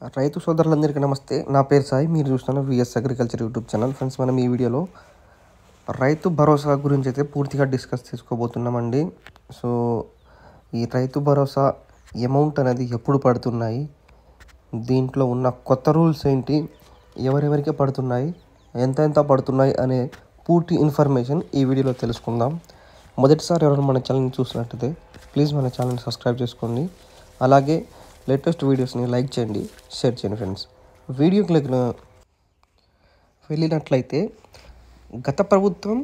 రైతు సోదరులందరికీ నమస్తే. నా పేరు సాయి. మీరు చూస్తున్న VS agriculture YouTube channel. Friends, మనం ఈ వీడియోలో రైతు భరోసా గురించి అయితే పూర్తిగా డిస్కస్ చేసుకోబోతున్నామండి. సో ఈ రైతు భరోసా అమౌంట్ అనేది ఎప్పుడు పడుతున్నాయి, దీంట్లో ఉన్న కొత్త రూల్స్ ఏంటి, ఎవరెవరికి పడుతున్నాయి, ఎంత పడుతున్నాయి అనే పూర్తి ఇన్ఫర్మేషన్ ఈ వీడియోలో తెలుసుకుందాం. మొదటిసారి ఎవరైనా మన ఛానల్ని చూసినట్టయితే ప్లీజ్ మన ఛానల్ని సబ్స్క్రైబ్ చేసుకోండి. అలాగే లేటెస్ట్ వీడియోస్ని లైక్ చేయండి, షేర్ చేయండి. ఫ్రెండ్స్, వీడియోకి వెళ్ళినట్లయితే గత ప్రభుత్వం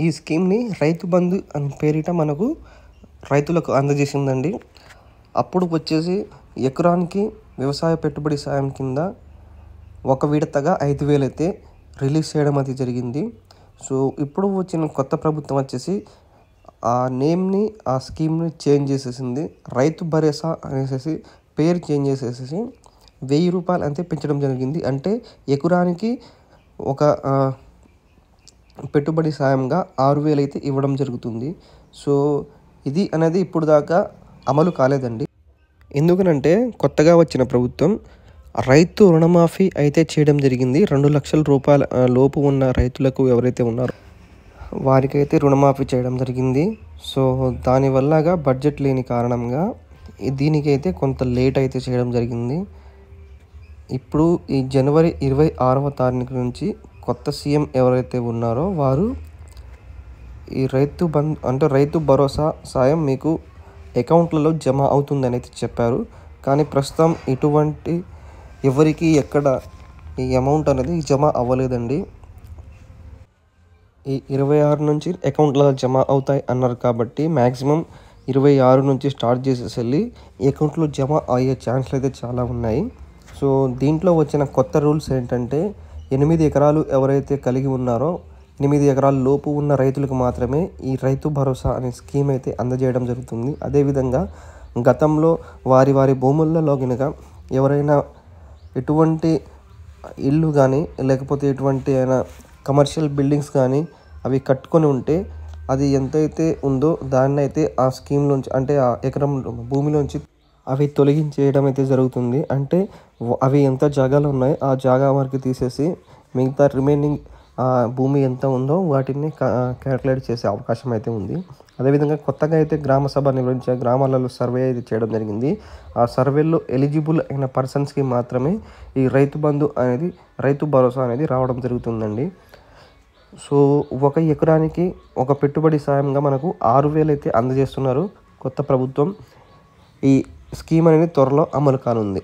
ఈ స్కీమ్ని రైతు బంధు అని పేరిట మనకు రైతులకు అందజేసిందండి. అప్పుడు వచ్చేసి ఎకరానికి వ్యవసాయ పెట్టుబడి సాయం కింద ఒక విడతగా 5,000 అయితే రిలీజ్ చేయడం అది జరిగింది. సో ఇప్పుడు వచ్చిన కొత్త ప్రభుత్వం వచ్చేసి ఆ నేమ్ని, ఆ స్కీమ్ని చేంజ్ చేసేసింది. రైతు భరోసా అనేసి పేరు చేంజ్ చేసేసి 1,000 రూపాయలు అంతే పెంచడం జరిగింది. అంటే ఎకరానికి ఒక పెట్టుబడి సాయంగా 6,000 అయితే ఇవ్వడం జరుగుతుంది. సో ఇది అనేది ఇప్పుడు దాకా అమలు కాలేదండి. ఎందుకనంటే కొత్తగా వచ్చిన ప్రభుత్వం రైతు రుణమాఫీ అయితే చేయడం జరిగింది. 2 లక్షల రూపాయల లోపు ఉన్న రైతులకు ఎవరైతే ఉన్నారో వారికైతే రుణమాఫీ చేయడం జరిగింది. సో దానివల్లగా బడ్జెట్ లేని కారణంగా దీనికైతే కొంత లేట్ అయితే చేయడం జరిగింది. ఇప్పుడు ఈ జనవరి 26వ తారీఖు నుంచి కొత్త సీఎం ఎవరైతే ఉన్నారో వారు ఈ రైతు భరోసా సాయం మీకు అకౌంట్లలో జమ అవుతుందని అయితే చెప్పారు. కానీ ప్రస్తుతం ఇటువంటి ఎవరికి ఎక్కడ ఈ అమౌంట్ అనేది జమ అవ్వలేదండి. ఈ 26 నుంచి అకౌంట్లో జమ అవుతాయి అన్నారు కాబట్టి మ్యాక్సిమం 26 నుంచి స్టార్ట్ చేసేసి వెళ్ళి అకౌంట్లో జమ అయ్యే ఛాన్స్లు అయితే చాలా ఉన్నాయి. సో దీంట్లో వచ్చిన కొత్త రూల్స్ ఏంటంటే 8 ఎకరాలు ఎవరైతే కలిగి ఉన్నారో 8 ఎకరాల లోపు ఉన్న రైతులకు మాత్రమే ఈ రైతు భరోసా అనే స్కీమ్ అయితే అందజేయడం జరుగుతుంది. అదేవిధంగా గతంలో వారి భూములలో కనుక ఎవరైనా ఎటువంటి ఇల్లు కానీ లేకపోతే ఎటువంటి అయినా కమర్షియల్ బిల్డింగ్స్ కానీ అవి కట్టుకొని ఉంటే అది ఎంతైతే ఉందో దాన్ని అయితే ఆ స్కీమ్లోంచి, అంటే ఆ ఎకరం భూమిలోంచి అవి తొలగించేయడం అయితే జరుగుతుంది. అంటే అవి ఎంత జాగాలో ఉన్నాయో ఆ జాగా వరకు తీసేసి మిగతా రిమైనింగ్ భూమి ఎంత ఉందో వాటిని క్యాల్కులేట్ చేసే అవకాశం అయితే ఉంది. అదేవిధంగా కొత్తగా అయితే గ్రామ సభ నిర్వహించే గ్రామాలలో సర్వే అయితే చేయడం జరిగింది. ఆ సర్వేలో ఎలిజిబుల్ అయిన పర్సన్స్కి మాత్రమే ఈ రైతు భరోసా అనేది రావడం జరుగుతుందండి. సో ఒక ఎకరానికి ఒక పెట్టుబడి సాయంగా మనకు 6,000 అయితే అందజేస్తున్నారు కొత్త ప్రభుత్వం. ఈ స్కీమ్ అనేది త్వరలో అమలు కానుంది.